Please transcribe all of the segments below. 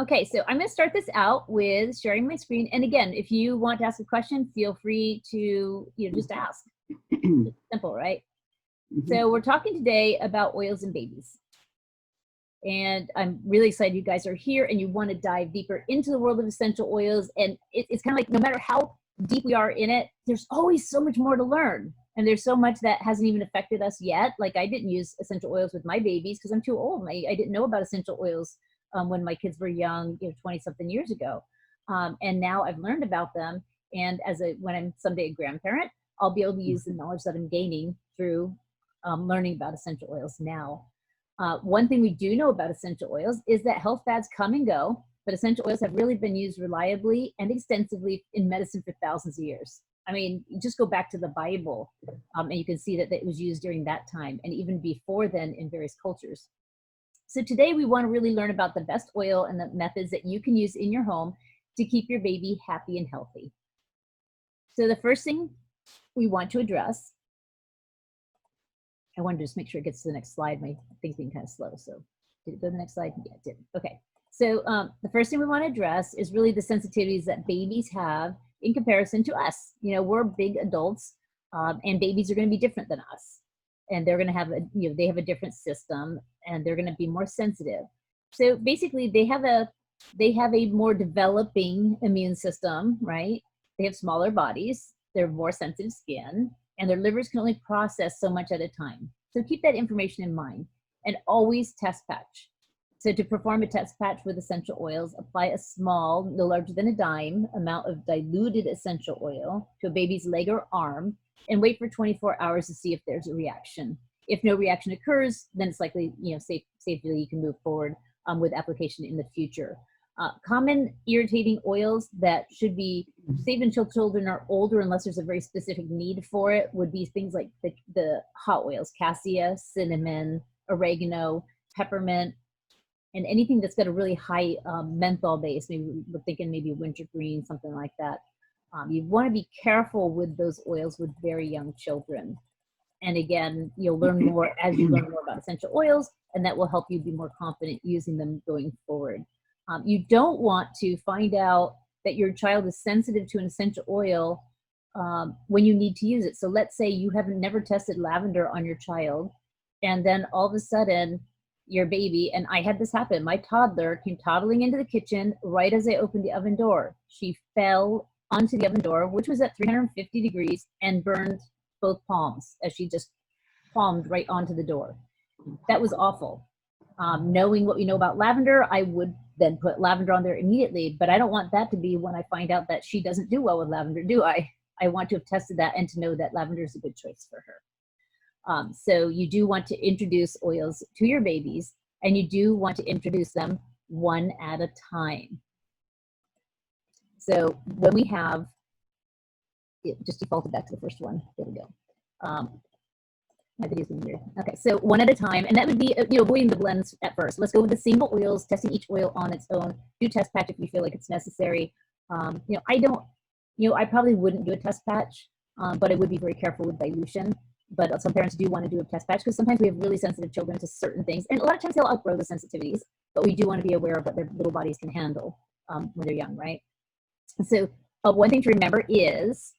Okay, so I'm going to start this out with sharing my screen. And again, if you want to ask a question, feel free to just ask. It's simple, right? So we're talking today about oils in babies. And I'm really excited you guys are here and you want to dive deeper into the world of essential oils. And it's kind of like no matter how deep we are in it, there's always so much more to learn. And there's so much that hasn't even affected us yet. Like I didn't use essential oils with my babies because I'm too old. I didn't know about essential oils when my kids were young, 20 something years ago. And now I've learned about them. And when I'm someday a grandparent, I'll be able to use the knowledge that I'm gaining through learning about essential oils now. One thing we do know about essential oils is that health fads come and go, but essential oils have really been used reliably and extensively in medicine for thousands of years. I mean, just go back to the Bible, and you can see that it was used during that time and even before then in various cultures. So today we want to really learn about the best oil and the methods that you can use in your home to keep your baby happy and healthy. So the first thing we want to address, I wanted to just make sure it gets to the next slide. My thing's being kind of slow. So did it go to the next slide? Yeah, it did. Okay. So the first thing we want to address is really the sensitivities that babies have in comparison to us. We're big adults, and babies are going to be different than us. And they're going to have they have a different system, and they're going to be more sensitive. So basically, they have a more developing immune system, right? They have smaller bodies. They're more sensitive skin, and their livers can only process so much at a time. So keep that information in mind, and always test patch. So to perform a test patch with essential oils, apply a small, no larger than a dime, amount of diluted essential oil to a baby's leg or arm, and wait for 24 hours to see if there's a reaction. If no reaction occurs, then it's likely, safely you can move forward with application in the future. Common irritating oils that should be saved until children are older unless there's a very specific need for it would be things like the hot oils, cassia, cinnamon, oregano, peppermint, and anything that's got a really high menthol base. Maybe we're thinking maybe wintergreen, something like that. You want to be careful with those oils with very young children. And again, you'll learn more as you learn more about essential oils, and that will help you be more confident using them going forward. You don't want to find out that your child is sensitive to an essential oil when you need to use it. So let's say you haven't never tested lavender on your child, and then all of a sudden your baby, and I had this happen, my toddler came toddling into the kitchen right as I opened the oven door. She fell onto the oven door, which was at 350 degrees, and burned both palms as she just palmed right onto the door. That was awful. Knowing what we know about lavender, I would then put lavender on there immediately, but I don't want that to be when I find out that she doesn't do well with lavender, do I? I want to have tested that and to know that lavender is a good choice for her. So you do want to introduce oils to your babies, and you do want to introduce them one at a time. So when we have, it just defaulted back to the first one. There we go. My video's being weird. Okay, so one at a time, and that would be avoiding the blends at first. Let's go with the single oils, testing each oil on its own. Do test patch if you feel like it's necessary. I probably wouldn't do a test patch, but I would be very careful with dilution. But some parents do want to do a test patch because sometimes we have really sensitive children to certain things, and a lot of times they'll outgrow the sensitivities. But we do want to be aware of what their little bodies can handle when they're young, right? So one thing to remember is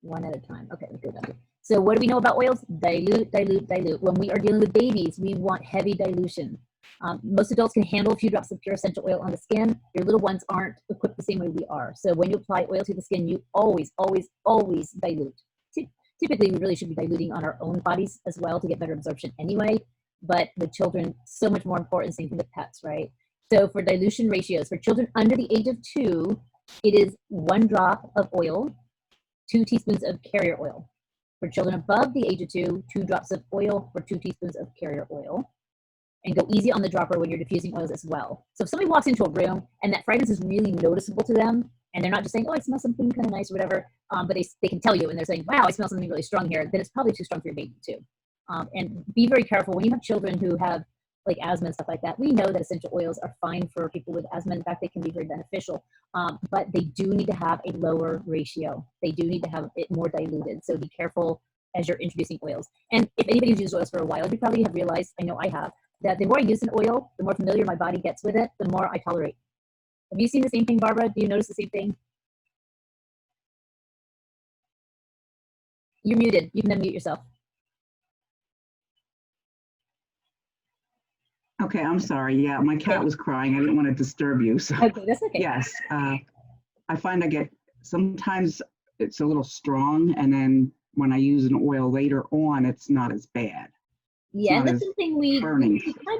one at a time. Okay, let's go down. So what do we know about oils? Dilute, dilute, dilute. When we are dealing with babies, we want heavy dilution. Most adults can handle a few drops of pure essential oil on the skin. Your little ones aren't equipped the same way we are. So when you apply oil to the skin, you always, always, always dilute. Typically, we really should be diluting on our own bodies as well to get better absorption anyway. But with children, so much more important, same thing with pets, right? So for dilution ratios, for children under the age of 2, it is 1 drop of oil, 2 teaspoons of carrier oil. For children above the age of 2, 2 drops of oil or 2 teaspoons of carrier oil. And go easy on the dropper when you're diffusing oils as well. So if somebody walks into a room and that fragrance is really noticeable to them, and they're not just saying, oh, I smell something kind of nice or whatever, but they can tell you and they're saying, wow, I smell something really strong here, then it's probably too strong for your baby too. And be very careful when you have children who have like asthma and stuff like that. We know that essential oils are fine for people with asthma. In fact, they can be very beneficial, but they do need to have a lower ratio. They do need to have it more diluted. So be careful as you're introducing oils. And if anybody's used oils for a while, you probably have realized, I know I have, that the more I use an oil, the more familiar my body gets with it, the more I tolerate. Have you seen the same thing, Barbara? Do you notice the same thing? You're muted. You can unmute yourself. Okay, I'm sorry. Yeah, my cat was crying. I didn't want to disturb you. So Okay, that's okay. yes, I find sometimes it's a little strong, and then when I use an oil later on, it's not as bad. Yeah, and that's something we kind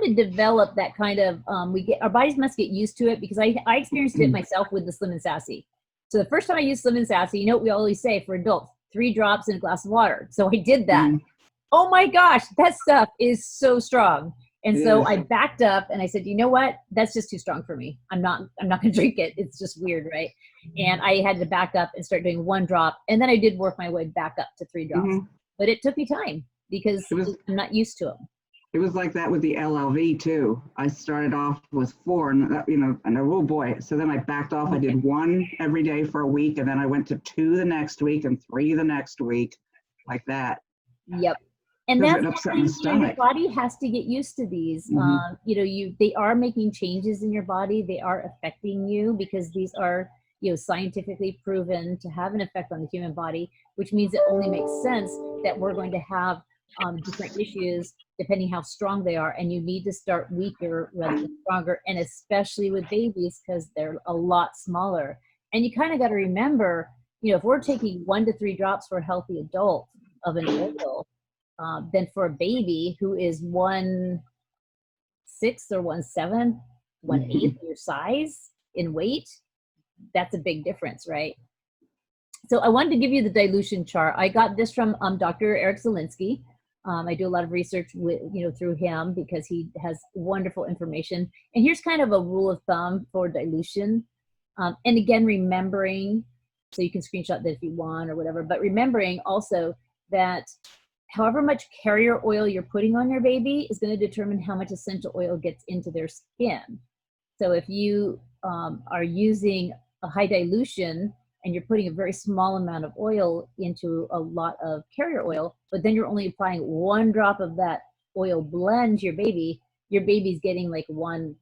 of develop that kind of, our bodies must get used to it, because I experienced it myself with the Slim and Sassy. So the first time I used Slim and Sassy, you know what we always say for adults, 3 drops in a glass of water. So I did that. Oh my gosh, that stuff is so strong. And so I backed up and I said, you know what? That's just too strong for me. I'm not gonna drink it. It's just weird, right? And I had to back up and start doing 1 drop. And then I did work my way back up to 3 drops. But it took me time because I'm not used to them. It was like that with the LLV too. I started off with 4 and oh boy. So then I backed off. I did 1 every day for a week, and then I went to 2 the next week and 3 the next week, like that. Yep. And that's upsetting the stomach. Your body has to get used to these. They are making changes in your body. They are affecting you because these are, scientifically proven to have an effect on the human body, which means it only makes sense that we're going to have different issues depending how strong they are. And you need to start weaker rather than stronger, and especially with babies because they're a lot smaller. And you kind of got to remember, if we're taking 1 to 3 drops for a healthy adult of an oil, then for a baby who is 1/6 or 1/7, 1/8 your size in weight, that's a big difference, right? So I wanted to give you the dilution chart. I got this from Dr. Eric Zielinski. I do a lot of research with, through him because he has wonderful information. And here's kind of a rule of thumb for dilution. And again, remembering, so you can screenshot that if you want or whatever, but remembering also that however much carrier oil you're putting on your baby is going to determine how much essential oil gets into their skin. So if you are using a high dilution and you're putting a very small amount of oil into a lot of carrier oil, but then you're only applying 1 drop of that oil blend to your baby's getting like 1,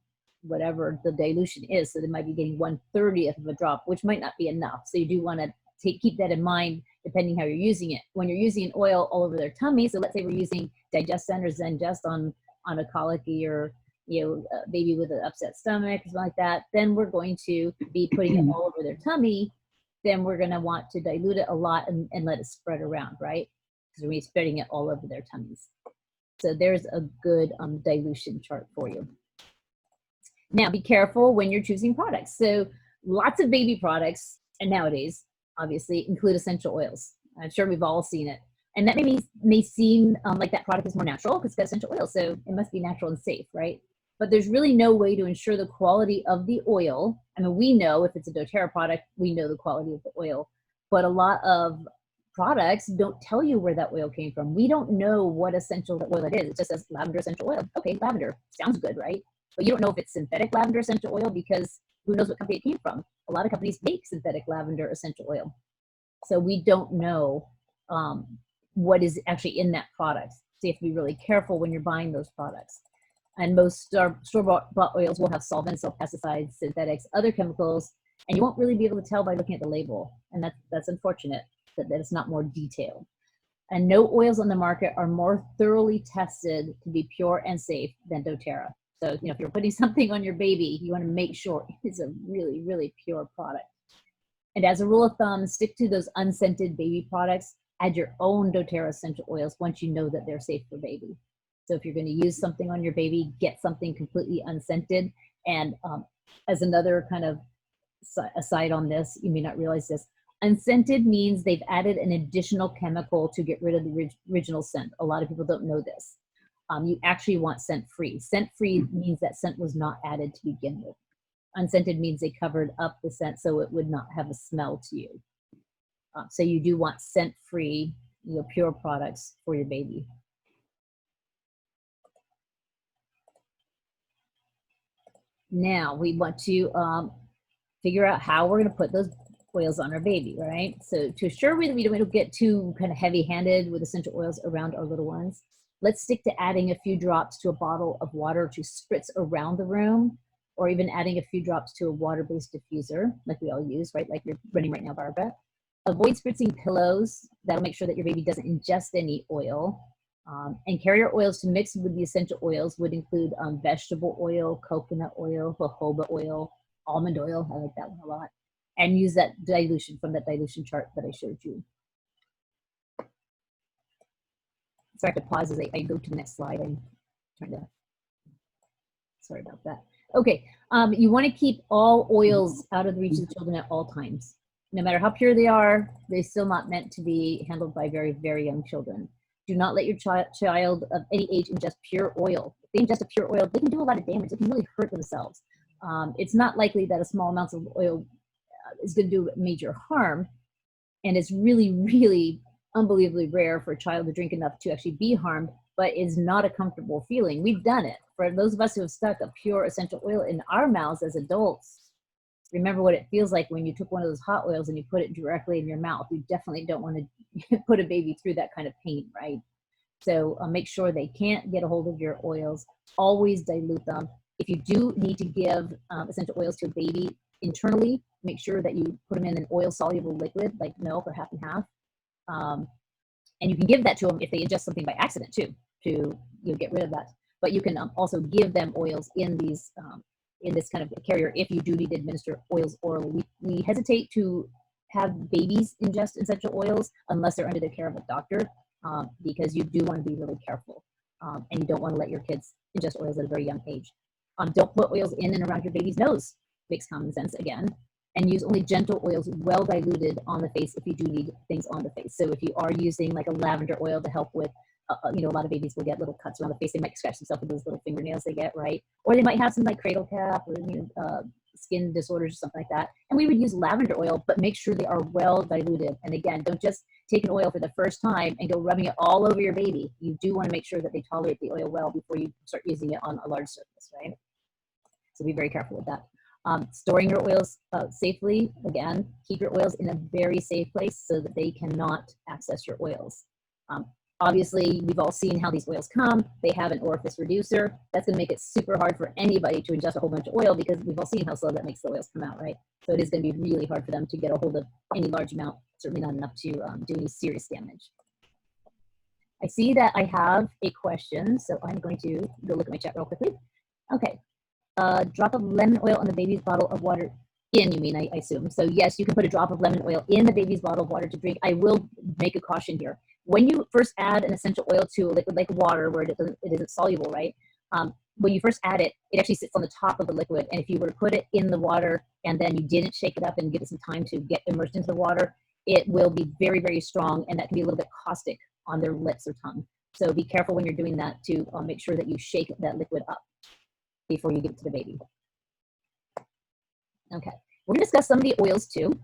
whatever the dilution is. So they might be getting 1/30th of a drop, which might not be enough. So you do want to keep that in mind depending how you're using it. When you're using an oil all over their tummy, so let's say we're using Digestin or Zengest on a colicky or a baby with an upset stomach or something like that, then we're going to be putting it all over their tummy. Then we're going to want to dilute it a lot and let it spread around, right? Because we're spreading it all over their tummies. So there's a good dilution chart for you. Now, be careful when you're choosing products. So lots of baby products, and nowadays, obviously, include essential oils. I'm sure we've all seen it. And that may seem like that product is more natural because it's got essential oils, so it must be natural and safe, right? But there's really no way to ensure the quality of the oil. I mean, we know if it's a doTERRA product, we know the quality of the oil. But a lot of products don't tell you where that oil came from. We don't know what essential oil it is. It just says lavender essential oil. Okay, lavender. Sounds good, right? But you don't know if it's synthetic lavender essential oil because who knows what company it came from. A lot of companies make synthetic lavender essential oil. So we don't know what is actually in that product. So you have to be really careful when you're buying those products. And most store-bought oils will have solvents, so pesticides, synthetics, other chemicals, and you won't really be able to tell by looking at the label. And that's unfortunate that it's not more detailed. And no oils on the market are more thoroughly tested to be pure and safe than doTERRA. So, if you're putting something on your baby, you want to make sure it's a really, really pure product. And as a rule of thumb, stick to those unscented baby products. Add your own doTERRA essential oils once you know that they're safe for baby. So if you're going to use something on your baby, get something completely unscented. And as another kind of aside on this, you may not realize this, unscented means they've added an additional chemical to get rid of the original scent. A lot of people don't know this. You actually want scent-free. Scent-free means that scent was not added to begin with. Unscented means they covered up the scent so it would not have a smell to you. So you do want scent-free, pure products for your baby. Now we want to figure out how we're going to put those oils on our baby, right? So to assure that we don't get too kind of heavy-handed with essential oils around our little ones, let's stick to adding a few drops to a bottle of water to spritz around the room, or even adding a few drops to a water-based diffuser, like we all use, right? Like you're running right now, Barbara. Avoid spritzing pillows. That'll make sure that your baby doesn't ingest any oil. And carrier oils to mix with the essential oils would include vegetable oil, coconut oil, jojoba oil, almond oil. I like that one a lot. And use that dilution from that dilution chart that I showed you. Sorry, I have to pause as I go to the next slide. I'm trying to, sorry about that. Okay, you want to keep all oils out of the reach of the children at all times. No matter how pure they are, they're still not meant to be handled by very, very young children. Do not let your child of any age ingest pure oil. If they ingest a pure oil, they can do a lot of damage. They can really hurt themselves. It's not likely that a small amount of oil is going to do major harm. And it's really, really unbelievably rare for a child to drink enough to actually be harmed, but is not a comfortable feeling. We've done it. For those of us who have stuck a pure essential oil in our mouths as adults, remember what it feels like when you took one of those hot oils and you put it directly in your mouth. You definitely don't want to put a baby through that kind of pain, right? So make sure they can't get a hold of your oils. Always dilute them. If you do need to give essential oils to a baby internally, make sure that you put them in an oil-soluble liquid, like milk or half and half. And you can give that to them if they ingest something by accident too, to get rid of that. But you can also give them oils in these in this kind of carrier if you do need to administer oils orally. We hesitate to have babies ingest essential oils unless they're under the care of a doctor, because you do want to be really careful, and you don't want to let your kids ingest oils at a very young age. Don't put oils in and around your baby's nose. Makes common sense again. And use only gentle oils, well diluted, on the face if you do need things on the face. So if you are using like a lavender oil to help with, a lot of babies will get little cuts around the face. They might scratch themselves with those little fingernails they get, right? Or they might have some like cradle cap or skin disorders or something like that. And we would use lavender oil, but make sure they are well diluted. And again, don't just take an oil for the first time and go rubbing it all over your baby. You do want to make sure that they tolerate the oil well before you start using it on a large surface, right? So be very careful with that. Storing your oils safely, again, keep your oils in a very safe place so that they cannot access your oils. Obviously, we've all seen how these oils come. They have an orifice reducer. That's going to make it super hard for anybody to ingest a whole bunch of oil, because we've all seen how slow that makes the oils come out, right? So it is going to be really hard for them to get a hold of any large amount, certainly not enough to do any serious damage. I see that I have a question, so I'm going to go look at my chat real quickly. Okay. Drop of lemon oil on the baby's bottle of water in, you mean, I assume. So yes, you can put a drop of lemon oil in the baby's bottle of water to drink. I will make a caution here. When you first add an essential oil to a liquid like water, where it isn't soluble, right? When you first add it, it actually sits on the top of the liquid. And if you were to put it in the water and then you didn't shake it up and give it some time to get immersed into the water, it will be very, very strong, and that can be a little bit caustic on their lips or tongue. So be careful when you're doing that to make sure that you shake that liquid up before you give it to the baby. Okay, we're gonna discuss some of the oils too,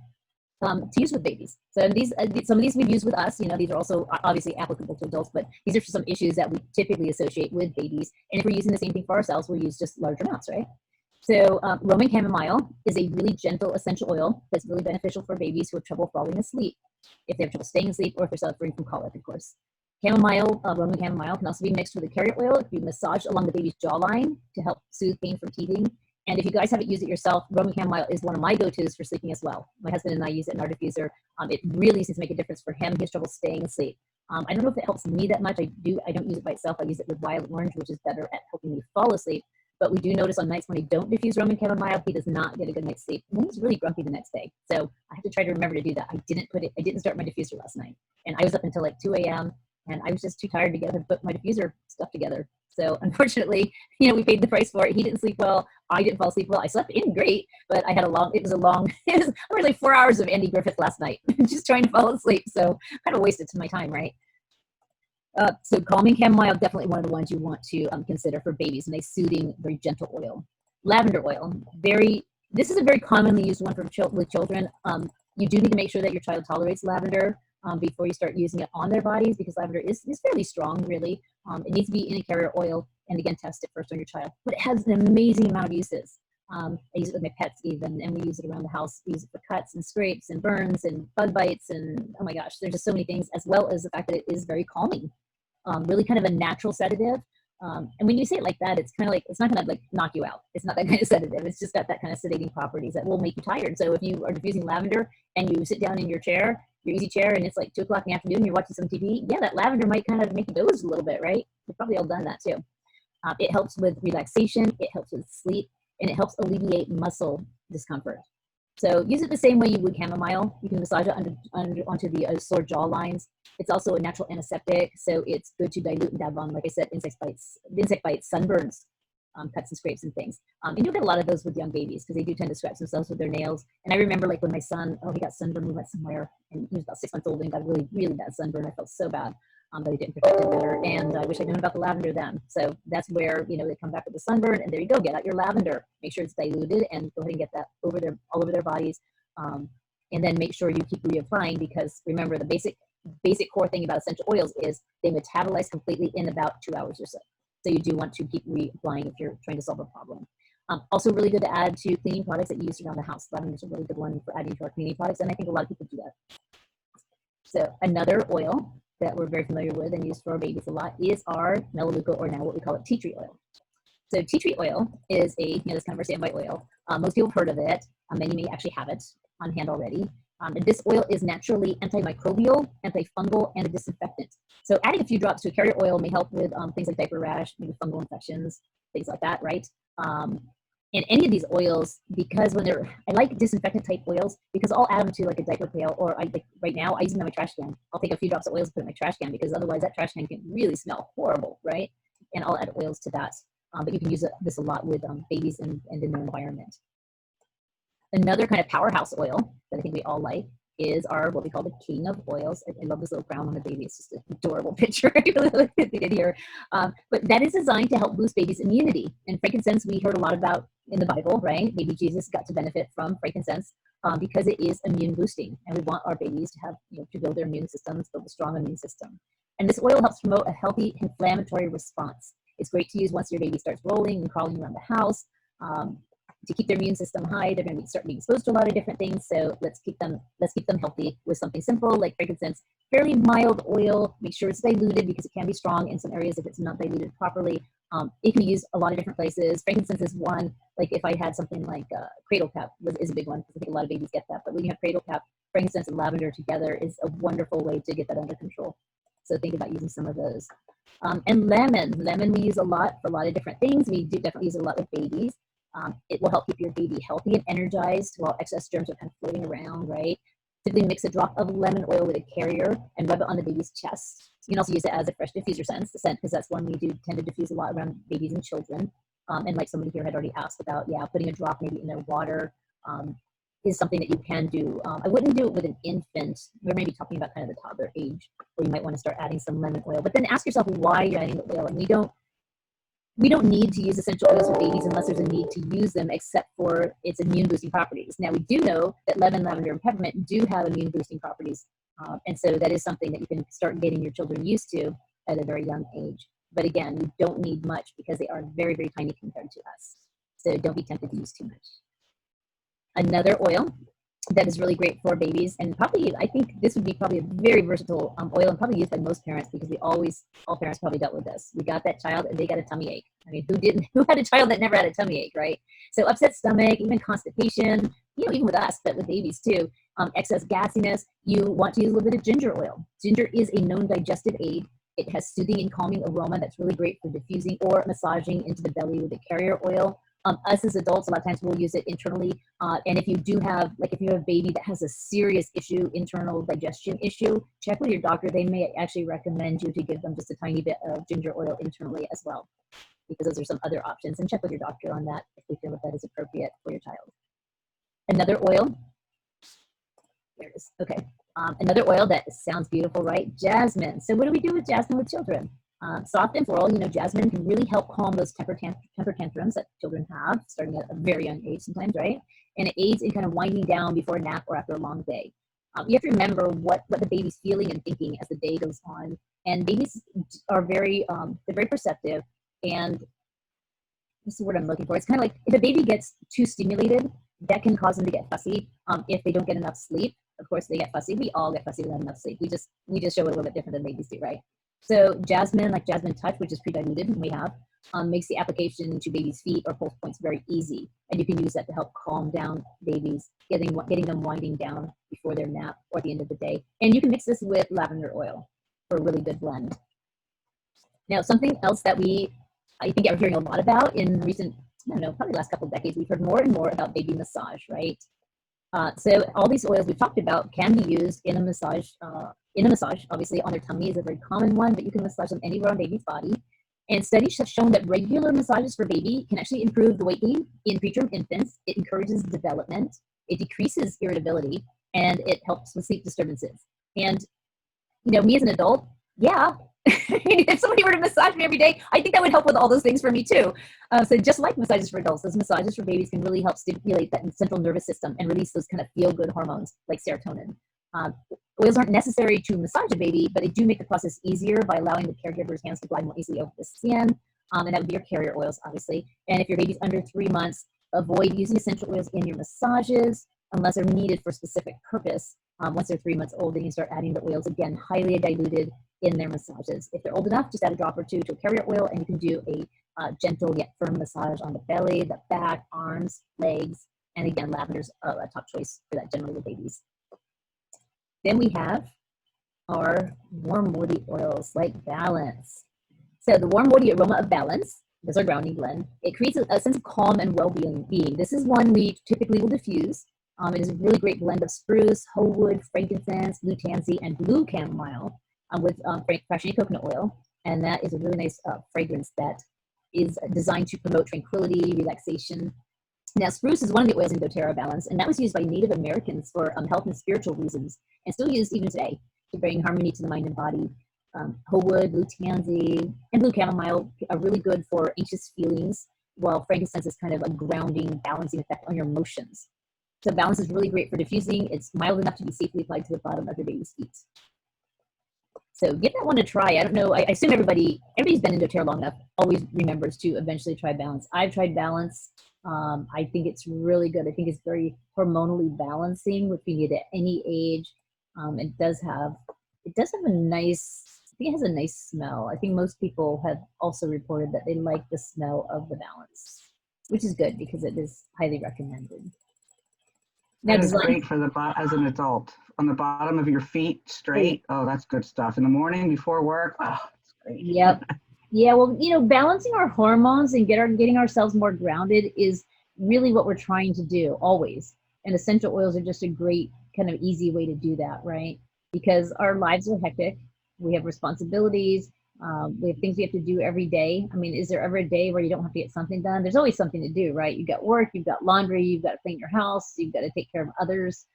to use with babies. So these, some of these we've used with us. These are also obviously applicable to adults, but these are some issues that we typically associate with babies. And if we're using the same thing for ourselves, we'll use just larger amounts, right? So Roman chamomile is a really gentle essential oil that's really beneficial for babies who have trouble falling asleep, if they have trouble staying asleep, or if they're suffering from colic, of course. Chamomile, Roman chamomile, can also be mixed with a carrier oil. It can be massaged along the baby's jawline to help soothe pain from teething. And if you guys haven't used it yourself, Roman chamomile is one of my go-tos for sleeping as well. My husband and I use it in our diffuser. It really seems to make a difference for him. He has trouble staying asleep. I don't know if it helps me that much. I don't use it by itself. I use it with violet orange, which is better at helping me fall asleep. But we do notice on nights when I don't diffuse Roman chamomile, he does not get a good night's sleep. And he's really grumpy the next day. So I have to try to remember to do that. I didn't start my diffuser last night. And I was up until like 2 a.m. and I was just too tired to get up and put my diffuser stuff together. So unfortunately, we paid the price for it. He didn't sleep well. I didn't fall asleep well. I slept in great, but it was like 4 hours of Andy Griffith last night, just trying to fall asleep. So kind of wasted my time, right? So calming chamomile, definitely one of the ones you want to consider for babies, and a soothing, very gentle oil. Lavender oil, this is a very commonly used one with children. You do need to make sure that your child tolerates lavender before you start using it on their bodies, because lavender is fairly strong, really. It needs to be in a carrier oil, and again, test it first on your child. But it has an amazing amount of uses. I use it with my pets even, and we use it around the house. We use it for cuts and scrapes and burns and bug bites, and oh my gosh, there's just so many things, as well as the fact that it is very calming. really kind of a natural sedative. And when you say it like that, it's kind of like, it's not going to like knock you out. It's not that kind of sedative. It's just got that kind of sedating properties that will make you tired. So if you are diffusing lavender and you sit down in your chair, your easy chair, and it's like 2 o'clock in the afternoon, you're watching some TV, yeah, that lavender might kind of make you doze a little bit, right? We've probably all done that too. It helps with relaxation, it helps with sleep, and it helps alleviate muscle discomfort. So use it the same way you would chamomile. You can massage it onto the sore jaw lines. It's also a natural antiseptic, so it's good to dilute and dab on, like I said, insect bites, sunburns, cuts and scrapes and things. And you'll get a lot of those with young babies because they do tend to scratch themselves with their nails. And I remember like when my son, he got sunburned, we went somewhere, and he was about 6 months old and got really, really bad sunburn. I felt so bad. But he didn't protect it better, and I wish I'd known about the lavender then. So that's where, you know, they come back with the sunburn, and there you go, get out your lavender. Make sure it's diluted, and go ahead and get that all over their bodies, and then make sure you keep reapplying, because remember, the basic core thing about essential oils is they metabolize completely in about 2 hours or so. So you do want to keep reapplying if you're trying to solve a problem. Also really good to add to cleaning products that you use around the house. Lavender is a really good one for adding to our cleaning products, and I think a lot of people do that. So another oil that we're very familiar with and use for our babies a lot is our Melaleuca, or now what we call it tea tree oil. So tea tree oil is this kind of our standby oil. Most people have heard of it. Many may actually have it on hand already. And this oil is naturally antimicrobial, antifungal, and a disinfectant. So adding a few drops to a carrier oil may help with things like diaper rash, maybe fungal infections, things like that, right? And any of these oils, because I like disinfectant type oils because I'll add them to like a diaper pail, or right now I use them in my trash can. I'll take a few drops of oils and put it in my trash can, because otherwise that trash can can really smell horrible, right? And I'll add oils to that. But you can use this a lot with babies and in their environment. Another kind of powerhouse oil that I think we all like is what we call the king of oils. I love this little crown on the baby. It's just an adorable picture. I really like to get here. But that is designed to help boost babies' immunity. And frankincense, we heard a lot about in the Bible, right? Baby Jesus got to benefit from frankincense because it is immune boosting. And we want our babies to have, to build their immune systems, build a strong immune system. And this oil helps promote a healthy inflammatory response. It's great to use once your baby starts rolling and crawling around the house. To keep their immune system high, they're going to start being exposed to a lot of different things. So let's keep them healthy with something simple like frankincense. Fairly mild oil. Make sure it's diluted, because it can be strong in some areas if it's not diluted properly. It can be used a lot of different places. Frankincense is one. Like if I had something like cradle cap is a big one, because I think a lot of babies get that. But when you have cradle cap, frankincense and lavender together is a wonderful way to get that under control. So think about using some of those. And lemon we use a lot for a lot of different things. We do definitely use it a lot with babies. It will help keep your baby healthy and energized while excess germs are kind of floating around, right? Typically mix a drop of lemon oil with a carrier and rub it on the baby's chest. You can also use it as a fresh diffuser scent, because that's one we do tend to diffuse a lot around babies and children. And like somebody here had already asked about, putting a drop maybe in their water is something that you can do. I wouldn't do it with an infant. We're maybe talking about kind of the toddler age, where you might want to start adding some lemon oil. But then ask yourself why you're adding the oil. And we don't need to use essential oils for babies unless there's a need to use them, except for its immune boosting properties. Now, we do know that lemon, lavender, and peppermint do have immune boosting properties. And so that is something that you can start getting your children used to at a very young age. But again, you don't need much, because they are very, very tiny compared to us. So don't be tempted to use too much. Another oil that is really great for babies, and probably, I think this would be probably a very versatile oil, and probably used by most parents, because all parents probably dealt with this. We got that child and they got a tummy ache. I mean, who had a child that never had a tummy ache, right? So upset stomach, even constipation, even with us, but with babies too, excess gassiness, you want to use a little bit of ginger oil. Ginger is a known digestive aid. It has soothing and calming aroma that's really great for diffusing or massaging into the belly with a carrier oil. Us as adults, a lot of times we'll use it internally. And if you do have, if you have a baby that has a serious issue, internal digestion issue, check with your doctor. They may actually recommend you to give them just a tiny bit of ginger oil internally as well, because those are some other options. And check with your doctor on that if they feel that is appropriate for your child. Another oil, there it is. Okay. Another oil that sounds beautiful, right? Jasmine. So what do we do with jasmine with children? Soft and floral, jasmine can really help calm those temper tantrums that children have, starting at a very young age sometimes, right? And it aids in kind of winding down before a nap or after a long day. You have to remember what the baby's feeling and thinking as the day goes on. And babies are they're very perceptive. And this is the word I'm looking for. It's kind of like if a baby gets too stimulated, that can cause them to get fussy. If they don't get enough sleep, of course they get fussy. We all get fussy without enough sleep. We just show it a little bit different than babies do, right? So jasmine, like Jasmine Touch, which is pre-diluted, and we have, makes the application to babies' feet or pulse points very easy. And you can use that to help calm down babies, getting them winding down before their nap or at the end of the day. And you can mix this with lavender oil for a really good blend. Now, something else that I think are hearing a lot about in recent, I don't know, probably the last couple of decades, we've heard more and more about baby massage, right? So all these oils we've talked about can be used in a massage. Obviously, on their tummy is a very common one, but you can massage them anywhere on baby's body. And studies have shown that regular massages for baby can actually improve the weight gain in preterm infants. It encourages development, it decreases irritability, and it helps with sleep disturbances. And me as an adult, yeah, if somebody were to massage me every day, I think that would help with all those things for me too. So just like massages for adults, those massages for babies can really help stimulate that central nervous system and release those kind of feel-good hormones like serotonin. Oils aren't necessary to massage a baby, but they do make the process easier by allowing the caregiver's hands to glide more easily over the skin. And that would be your carrier oils, obviously. And if your baby's under 3 months, avoid using essential oils in your massages unless they're needed for a specific purpose. Once they're 3 months old, then you start adding the oils again, highly diluted in their massages. If they're old enough, just add a drop or two to a carrier oil, and you can do a gentle yet firm massage on the belly, the back, arms, legs, and again, lavender's a top choice for that generally with babies. Then we have our warm, woody oils like Balance. So the warm, woody aroma of Balance, this is our grounding blend. It creates a sense of calm and well-being. This is one we typically will diffuse. It is a really great blend of spruce, whole wood, frankincense, blue tansy, and blue chamomile with fractionated coconut oil. And that is a really nice fragrance that is designed to promote tranquility, relaxation. Now, spruce is one of the oils in doTERRA Balance, and that was used by Native Americans for health and spiritual reasons, and still used even today to bring harmony to the mind and body. Whole wood, blue tansy, and blue chamomile are really good for anxious feelings, while frankincense is kind of a grounding, balancing effect on your emotions. So Balance is really great for diffusing. It's mild enough to be safely applied to the bottom of your baby's feet. So give that one a try. I don't know. I assume everybody's been in doTERRA long enough, always remembers to eventually try Balance. I've tried Balance. I think it's really good. I think it's very hormonally balancing, which we need at any age. It does have a nice, I think it has a nice smell. I think most people have also reported that they like the smell of the Balance, which is good because it is highly recommended. That is great for as an adult. On the bottom of your feet, straight. Oh, that's good stuff. In the morning before work. Oh, that's great. Yep. Yeah, well, balancing our hormones and getting ourselves more grounded is really what we're trying to do always. And essential oils are just a great kind of easy way to do that, right? Because our lives are hectic. We have responsibilities. We have things we have to do every day. I mean, is there ever a day where you don't have to get something done? There's always something to do, right? You've got work, you've got laundry, you've got to clean your house, you've got to take care of others.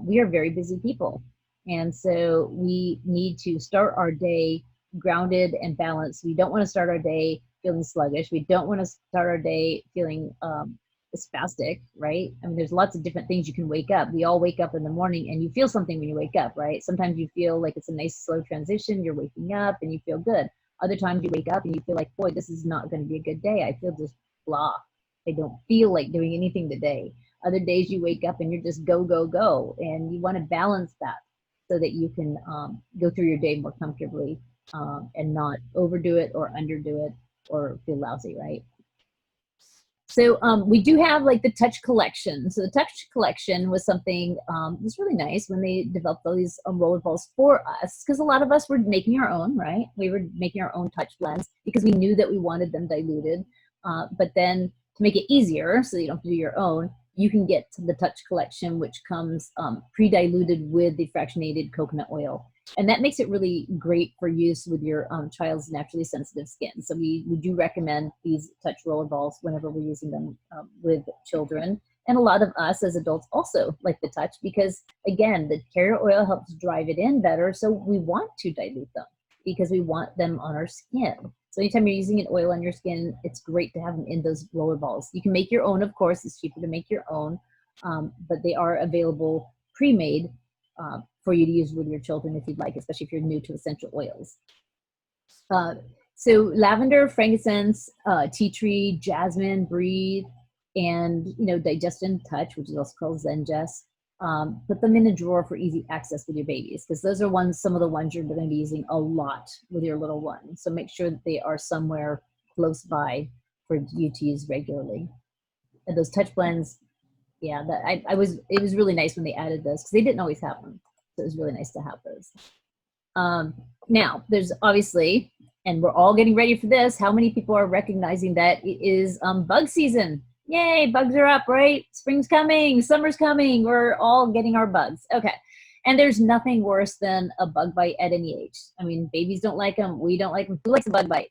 We are very busy people. And so we need to start our day grounded and balanced. We don't want to start our day feeling sluggish. We don't want to start our day feeling spastic, right? I mean, there's lots of different things you can wake up. We all wake up in the morning and you feel something when you wake up, right? Sometimes you feel like it's a nice slow transition. You're waking up and you feel good. Other times you wake up and you feel like, boy, this is not going to be a good day. I feel just blah. I don't feel like doing anything today. Other days you wake up and you're just go, go, go. And you want to balance that so that you can go through your day more comfortably and not overdo it or underdo it or feel lousy, right? So we do have like the Touch collection. So the Touch collection was something was really nice when they developed all these roller balls for us, because a lot of us were making our own, right? We were making our own Touch blends because we knew that we wanted them diluted. But then to make it easier, so you don't have to do your own, you can get the Touch collection, which comes pre-diluted with the fractionated coconut oil. And that makes it really great for use with your child's naturally sensitive skin. So we do recommend these Touch roller balls whenever we're using them with children. And a lot of us as adults also like the Touch because, again, the carrier oil helps drive it in better. So we want to dilute them because we want them on our skin. So anytime you're using an oil on your skin, it's great to have them in those roller balls. You can make your own, of course. It's cheaper to make your own, but they are available pre-made for you to use with your children if you'd like, especially if you're new to essential oils. So lavender, frankincense, tea tree, jasmine, breathe, and Digest and Touch, which is also called Zengest, Put them in a drawer for easy access with your babies, because those are some of the ones you're going to be using a lot with your little one. So make sure that they are somewhere close by for you to use regularly. And those touch blends, yeah, it was really nice when they added those, because they didn't always have them. So it was really nice to have those. Now, there's obviously, and we're all getting ready for this, how many people are recognizing that it is bug season? Yay, bugs are up, right? Spring's coming, summer's coming, we're all getting our bugs. Okay. And there's nothing worse than a bug bite at any age. I mean, babies don't like them. We don't like them. Who likes a bug bite?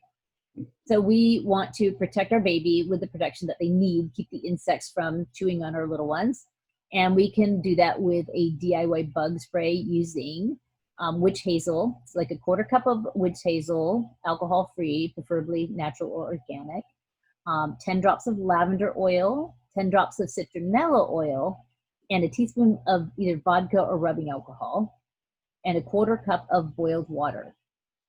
So we want to protect our baby with the protection that they need, keep the insects from chewing on our little ones. And we can do that with a DIY bug spray using witch hazel. It's like a 1/4 cup of witch hazel, alcohol-free, preferably natural or organic. 10 drops of lavender oil, 10 drops of citronella oil, and a teaspoon of either vodka or rubbing alcohol, and a 1/4 cup of boiled water.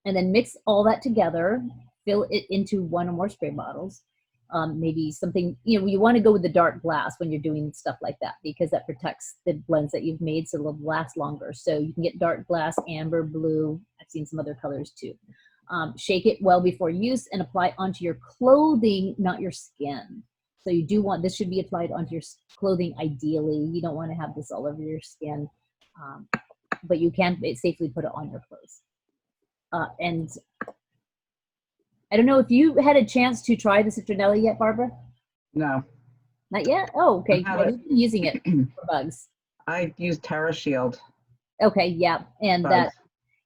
And then mix all that together, fill it into one or more spray bottles. Maybe something, you want to go with the dark glass when you're doing stuff like that, because that protects the blends that you've made, so they'll last longer. So you can get dark glass, amber, blue. I've seen some other colors too. Shake it well before use and apply onto your clothing, not your skin. So you do want, this should be applied onto your clothing ideally. You don't want to have this all over your skin, but you can safely put it on your clothes. And I don't know if you had a chance to try the citronella yet, Barbara? No. Not yet? Oh, okay. I Well, you've been using it for bugs. I use TerraShield. Okay, yeah. And bugs.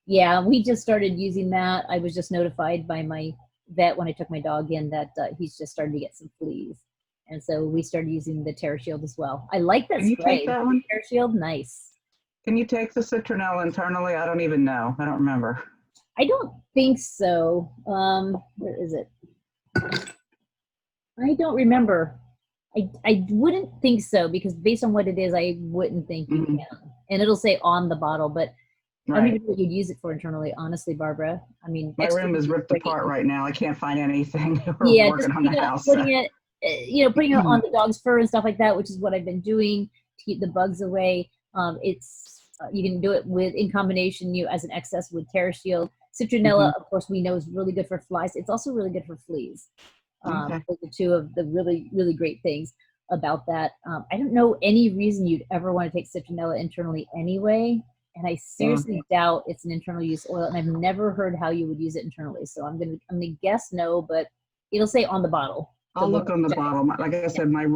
Yeah, we just started using that. I was just notified by my vet when I took my dog in that he's just starting to get some fleas. And so we started using the TerraShield as well. I like that Can you spray. take that one? TerraShield, nice. Can you take the citronella internally? I don't even know. I don't remember. I don't think so. Where is it? I don't remember. I wouldn't think so, because based on what it is, I wouldn't think you can. And it'll say on the bottle, but I don't even know what you'd use it for internally, honestly, Barbara. I mean, my room is ripped apart right now. I can't find anything. Yeah, working just on the house. putting it, putting it on the dog's fur and stuff like that, which is what I've been doing to keep the bugs away. You can do it in combination as an excess with TerraShield. Citronella, of course, we know is really good for flies. It's also really good for fleas. Those are two of the really, really great things about that. I don't know any reason you'd ever want to take citronella internally anyway. And I seriously doubt it's an internal use oil, and I've never heard how you would use it internally. So I'm gonna guess no, but it'll say on the bottle. So I'll look on the bottle. Like I said, my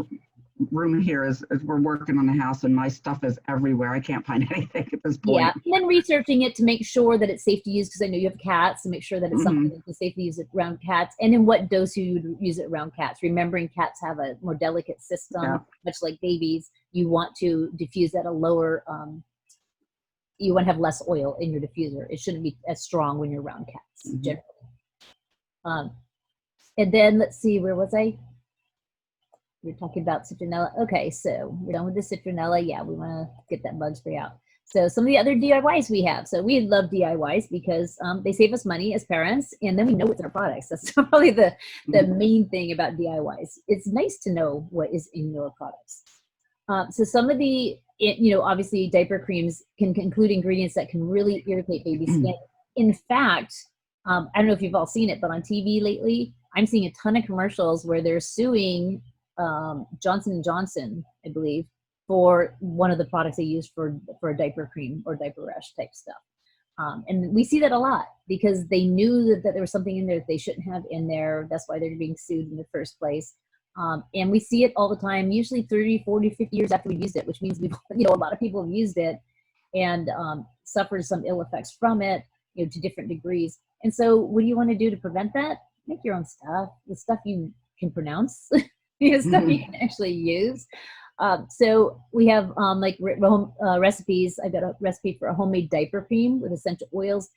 room here is we're working on the house, and my stuff is everywhere. I can't find anything at this point. Yeah, and then researching it to make sure that it's safe to use, because I know you have cats, to make sure that it's something that's safe to use it around cats, and in what dose you would use it around cats. Remembering cats have a more delicate system, much like babies. You want to diffuse at a lower, you want to have less oil in your diffuser. It shouldn't be as strong when you're around cats, generally. And then let's see, where was I? We're talking about citronella. Okay, so we're done with the citronella. Yeah, we want to get that bug spray out. So some of the other DIYs we have. So we love DIYs because they save us money as parents, and then we know what's in our products. That's probably the main thing about DIYs. It's nice to know what is in your products. So some of the, obviously diaper creams can include ingredients that can really irritate baby skin. In fact, I don't know if you've all seen it, but on TV lately, I'm seeing a ton of commercials where they're suing Johnson & Johnson, I believe, for one of the products they use for a diaper cream or diaper rash type stuff. And we see that a lot because they knew that there was something in there that they shouldn't have in there. That's why they're being sued in the first place. And we see it all the time, usually 30, 40, 50 years after we've used it, which means we've, a lot of people have used it and suffered some ill effects from it, to different degrees. And so what do you want to do to prevent that? Make your own stuff, the stuff you can pronounce, stuff you can actually use. So we have recipes. I've got a recipe for a homemade diaper cream with essential oils.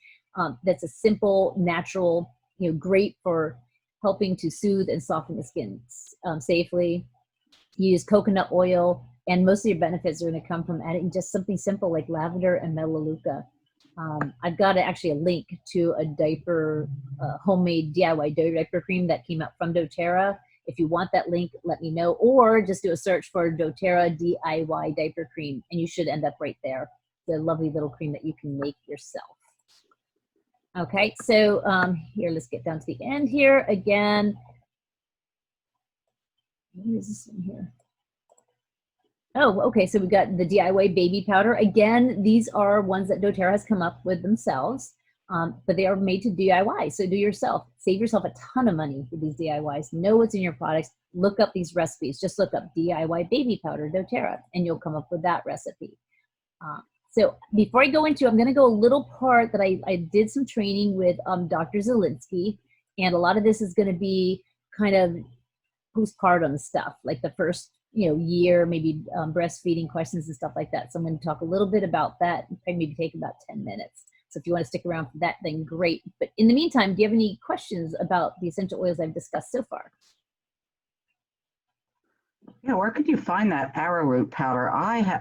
That's a simple, natural, great for helping to soothe and soften the skin safely. Use coconut oil, and most of your benefits are going to come from adding just something simple like lavender and melaleuca. I've got actually a link to a diaper, homemade DIY diaper cream that came out from doTERRA. If you want that link, let me know, or just do a search for doTERRA DIY diaper cream, and you should end up right there. The lovely little cream that you can make yourself. Okay, so here, let's get down to the end here. Again, what is this one here? Oh, okay, so we've got the DIY baby powder. Again, these are ones that doTERRA has come up with themselves, but they are made to DIY, so do yourself. Save yourself a ton of money with these DIYs. Know what's in your products. Look up these recipes. Just look up DIY baby powder doTERRA, and you'll come up with that recipe. So before I go into, I'm going to go a little part that I did some training with Dr. Zielinski, and a lot of this is going to be kind of postpartum stuff, like the first year, maybe breastfeeding questions and stuff like that. So I'm going to talk a little bit about that and maybe take about 10 minutes. So if you want to stick around for that, then great. But in the meantime, do you have any questions about the essential oils I've discussed so far? Yeah, where could you find that arrowroot powder?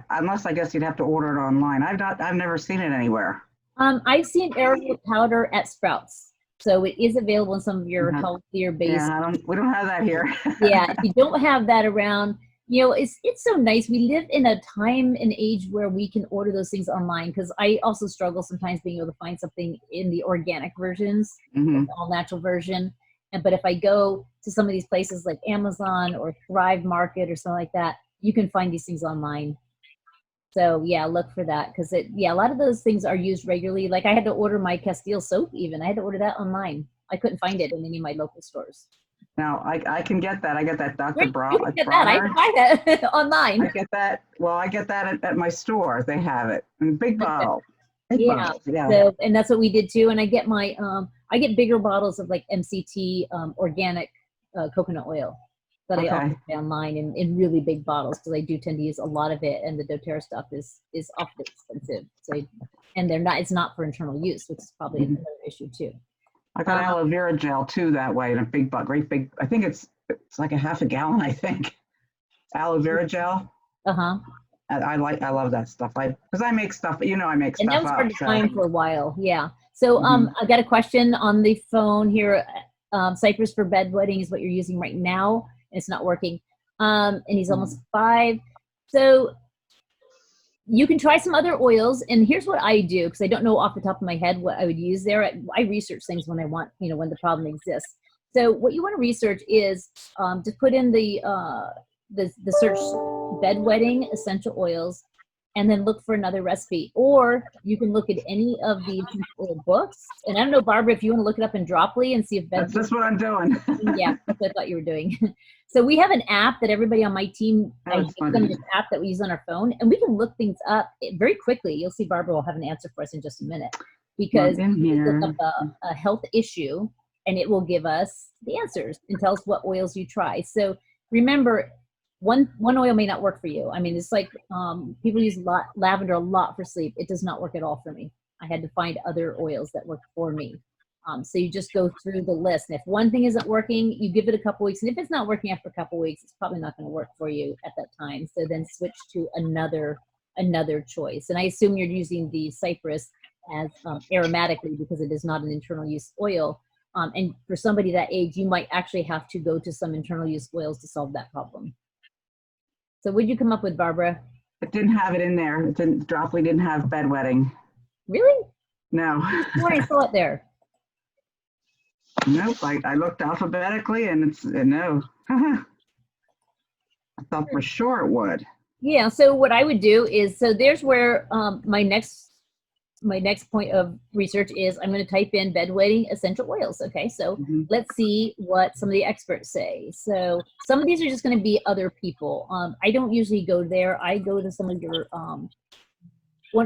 Unless I guess you'd have to order it online. I've never seen it anywhere. I've seen arrowroot powder at Sprouts, so it is available in some of your healthier based. Yeah, we don't have that here. Yeah, if you don't have that around, it's so nice. We live in a time and age where we can order those things online, because I also struggle sometimes being able to find something in the organic versions, the all natural version. But if I go to some of these places like Amazon or Thrive Market or something like that, you can find these things online. So yeah, look for that, because a lot of those things are used regularly. Like I had to order my Castile soap even. I had to order that online. I couldn't find it in any of my local stores. Now I can get that. I get that Dr. You can get that. I can buy that online. I get that. Well, I get that at my store. They have it in big bottle. Yeah. So, and that's what we did too. And I get my I get bigger bottles of like MCT organic coconut oil that I also buy online in really big bottles, because I do tend to use a lot of it, and the doTERRA stuff is awfully expensive. So, and it's not for internal use, which is probably another issue too. I got aloe vera gel too that way in a big great big. I think it's like a half a gallon. I think aloe vera gel. I love that stuff. Because I make stuff. I make stuff. And that was hard to find for a while. Yeah. So I got a question on the phone here. Cypress for bedwetting is what you're using right now, and it's not working. And he's almost 5. So you can try some other oils, and here's what I do, because I don't know off the top of my head what I would use there. I research things when I want, when the problem exists. So what you want to research is to put in the search bedwetting essential oils, and then look for another recipe. Or you can look at any of the essential oil books. And I don't know, Barbara, if you want to look it up in Droply and see if that's what I'm doing. Yeah, that's what I thought you were doing. So we have an app that everybody on my team, this app that we use on our phone, and we can look things up very quickly. You'll see Barbara will have an answer for us in just a minute, because we look up a health issue, and it will give us the answers and tell us what oils you try. So remember, one oil may not work for you. I mean, it's like people use lavender a lot for sleep. It does not work at all for me. I had to find other oils that work for me. So you just go through the list, and if one thing isn't working, you give it a couple weeks. And if it's not working after a couple weeks, it's probably not going to work for you at that time. So then switch to another choice. And I assume you're using the cypress as aromatically, because it is not an internal use oil. And for somebody that age, you might actually have to go to some internal use oils to solve that problem. So what did you come up with, Barbara? It didn't have it in there. Droply didn't have bedwetting. Really? No. I saw it there. Nope. I looked alphabetically, and it's no. I thought for sure it would. Yeah. So what I would do is, so there's where my next point of research is. I'm going to type in bedwetting essential oils. Okay. So let's see what some of the experts say. So some of these are just going to be other people. I don't usually go there. I go to some of your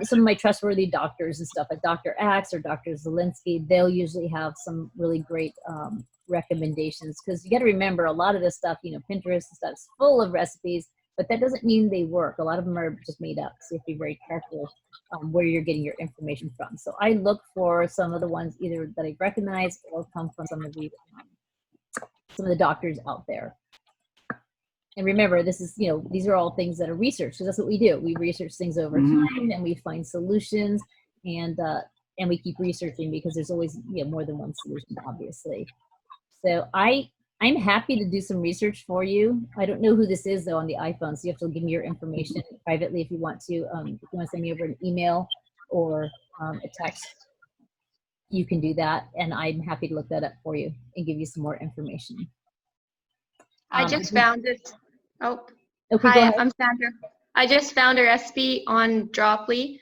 some of my trustworthy doctors and stuff, like Dr. Axe or Dr. Zielinski. They'll usually have some really great recommendations, because you got to remember, a lot of this stuff, Pinterest and stuff is full of recipes, but that doesn't mean they work. A lot of them are just made up. So you have to be very careful where you're getting your information from. So I look for some of the ones either that I recognize or come from some of the doctors out there. And remember, this is, these are all things that are researched, because that's what we do. We research things over time, and we find solutions, and we keep researching, because there's always more than one solution, obviously. So I I'm happy to do some research for you. I don't know who this is though on the iPhone, so you have to give me your information privately if you want to. If you want to send me over an email or a text, you can do that, and I'm happy to look that up for you and give you some more information. I just found it. Oh, okay, hi, go ahead. I'm Sandra. I just found a recipe on Droply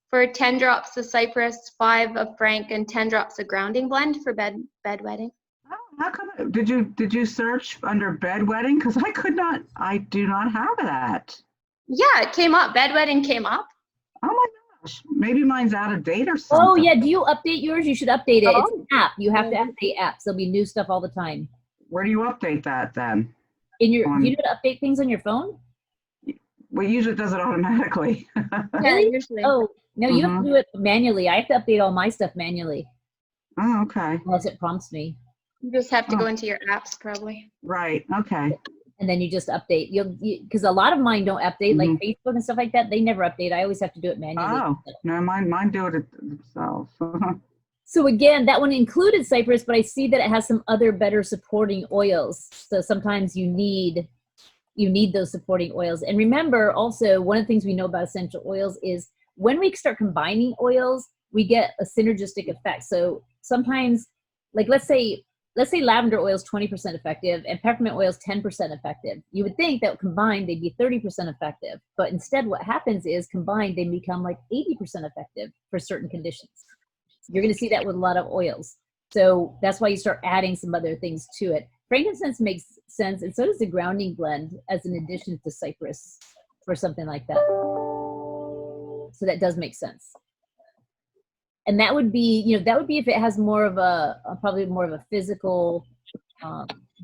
for 10 drops of cypress, 5 of frank, and 10 drops of grounding blend for bedwetting. Oh, how come? Did you search under bedwetting? Because I do not have that. Yeah, it came up. Bedwetting came up. Oh my gosh, maybe mine's out of date or something. Oh yeah, do you update yours? You should update it. It's Oh. an app. You have to update apps. There'll be new stuff all the time. Where do you update that then? Do you know how to update things on your phone? Well, usually it does it automatically. Yeah, usually. Oh, no, you have to do it manually. I have to update all my stuff manually. Oh, okay. Unless it prompts me. You just have to go into your apps probably. Right, okay. And then you just update. Because a lot of mine don't update, like Facebook and stuff like that. They never update. I always have to do it manually. Oh, no, mine do it themselves. So again, that one included cypress, but I see that it has some other better supporting oils. So sometimes you need those supporting oils. And remember also, one of the things we know about essential oils is when we start combining oils, we get a synergistic effect. So sometimes, like let's say lavender oil is 20% effective and peppermint oil is 10% effective. You would think that combined they'd be 30% effective, but instead what happens is combined they become like 80% effective for certain conditions. You're going to see that with a lot of oils. So that's why you start adding some other things to it. Frankincense makes sense, and so does the grounding blend as an addition to cypress for something like that. So that does make sense. And that would be, if it has more of probably more of a physical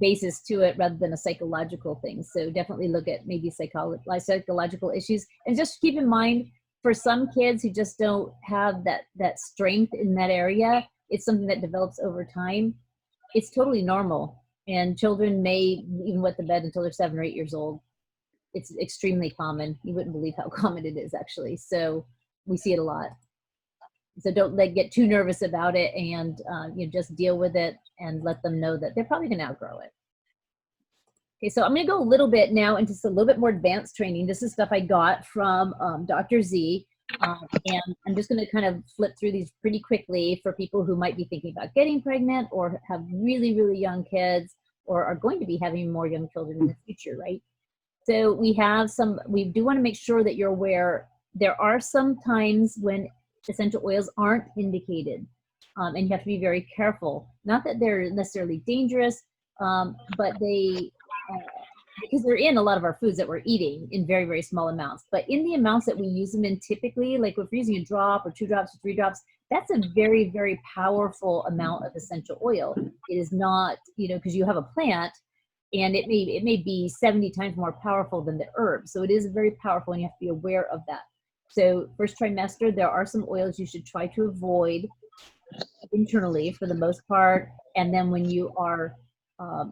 basis to it rather than a psychological thing. So definitely look at maybe psychological issues. And just keep in mind, for some kids who just don't have that strength in that area, it's something that develops over time. It's totally normal. And children may even wet the bed until they're 7 or 8 years old. It's extremely common. You wouldn't believe how common it is, actually. So we see it a lot. So don't get too nervous about it, and just deal with it and let them know that they're probably going to outgrow it. Okay, so I'm going to go a little bit now into a little bit more advanced training. This is stuff I got from Dr. Z, and I'm just going to kind of flip through these pretty quickly for people who might be thinking about getting pregnant or have really, really young kids or are going to be having more young children in the future, right? So we do want to make sure that you're aware there are some times when essential oils aren't indicated, and you have to be very careful. Not that they're necessarily dangerous, but because they're in a lot of our foods that we're eating in very, very small amounts. But in the amounts that we use them in typically, like if we're using a drop or 2 drops or 3 drops, that's a very, very powerful amount of essential oil. It is not, because you have a plant, and it may be 70 times more powerful than the herb. So it is very powerful, and you have to be aware of that. So first trimester, there are some oils you should try to avoid internally for the most part. And then when you are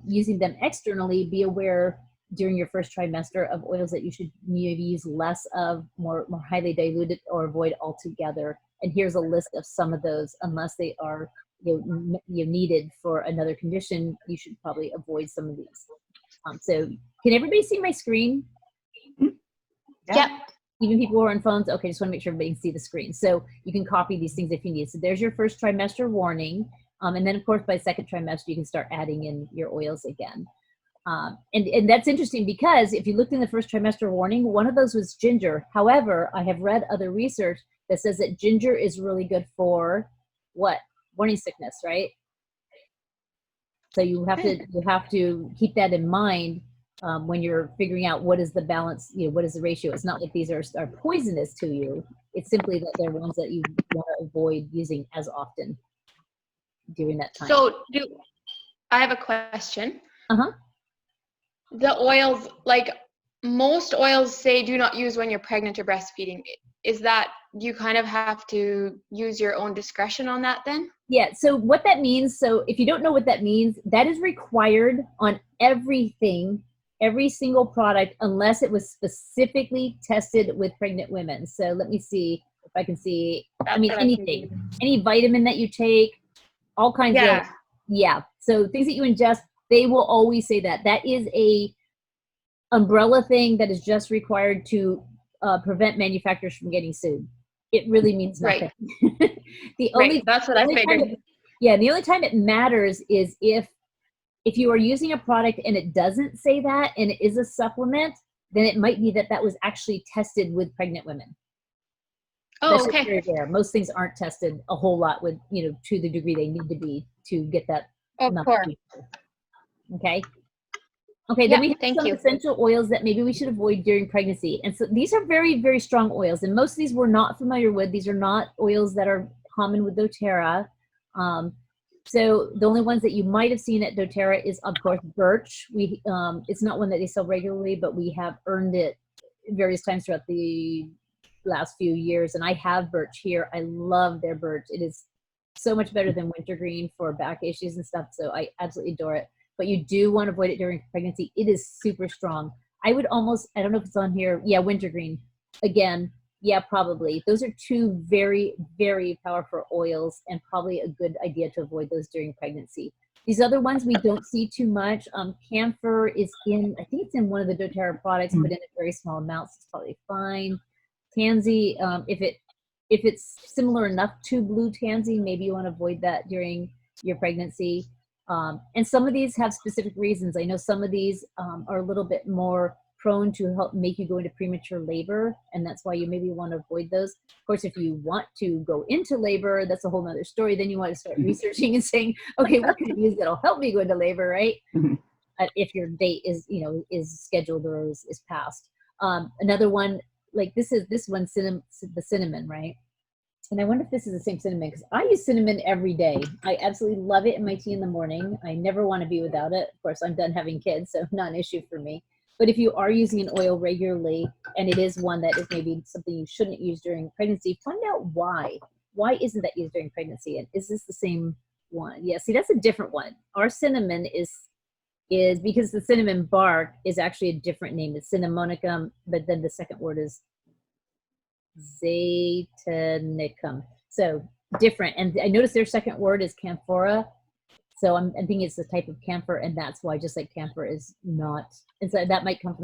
using them externally, be aware during your first trimester of oils that you should maybe use less of, more highly diluted, or avoid altogether. And here's a list of some of those. Unless they are needed for another condition, you should probably avoid some of these. So can everybody see my screen? Yep. Even people who are on phones? Okay, just want to make sure everybody can see the screen. So you can copy these things if you need. So there's your first trimester warning. And then, of course, by second trimester, you can start adding in your oils again. And that's interesting because if you looked in the first trimester warning, one of those was ginger. However, I have read other research that says that ginger is really good for what? Morning sickness, right? So you have to keep that in mind when you're figuring out what is the balance, what is the ratio. It's not like these are poisonous to you. It's simply that they're ones that you want to avoid using as often during that time. So I have a question. Uh-huh. The oils, like most oils say do not use when you're pregnant or breastfeeding. Is that you kind of have to use your own discretion on that then? Yeah, so what that means, so if you don't know what that means, that is required on everything, every single product, unless it was specifically tested with pregnant women. So let me see if I can see, anything, any vitamin that you take, all kinds of, so things that you ingest, They will always say that. That is a umbrella thing that is just required to prevent manufacturers from getting sued. It really means nothing. Right. The only, Right, that's what I the only time figured. yeah, the only time it matters is if you are using a product and it doesn't say that and it is a supplement, then it might be that that was actually tested with pregnant women. Oh, That's just okay. very rare. Most things aren't tested a whole lot with, to the degree they need to be to get that Of number. course. Okay. Okay, Yeah, then we have thank some you. essential oils that maybe we should avoid during pregnancy. And so these are very, very strong oils. And most of these we're not familiar with. These are not oils that are common with doTERRA. So the only ones that you might have seen at doTERRA is, of course, birch. It's not one that they sell regularly, but we have earned it various times throughout the last few years. And I have birch here. I love their birch. It is so much better than wintergreen for back issues and stuff. So I absolutely adore it. But you do want to avoid it during pregnancy. It is super strong. I would almost, I don't know if it's on here. Yeah, wintergreen. Again, yeah, probably. Those are two very, very powerful oils and probably a good idea to avoid those during pregnancy. These other ones we don't see too much. Camphor is in, I think it's in one of the doTERRA products, but in a very small amounts, it's probably fine. Tansy, if it's similar enough to blue tansy, maybe you want to avoid that during your pregnancy. And some of these have specific reasons. I know some of these are a little bit more prone to help make you go into premature labor, and that's why you maybe want to avoid those. Of course, if you want to go into labor, that's a whole nother story. Then you want to start researching and saying, okay, what can I use that'll help me go into labor, right? If your date is, is scheduled or is passed. Another one, like this one, the cinnamon, right? And I wonder if this is the same cinnamon, because I use cinnamon every day. I absolutely love it in my tea in the morning. I never want to be without it. Of course, I'm done having kids, so not an issue for me. But if you are using an oil regularly, and it is one that is maybe something you shouldn't use during pregnancy, find out why. Why isn't that used during pregnancy? And is this the same one? Yeah, see, that's a different one. Our cinnamon is because the cinnamon bark is actually a different name. It's cinnamonicum, but then the second word is Zeytinicum. So different. And I noticed their second word is camphora. So I'm thinking it's a type of camphor, and that's why, just like camphor is not, and so that might come from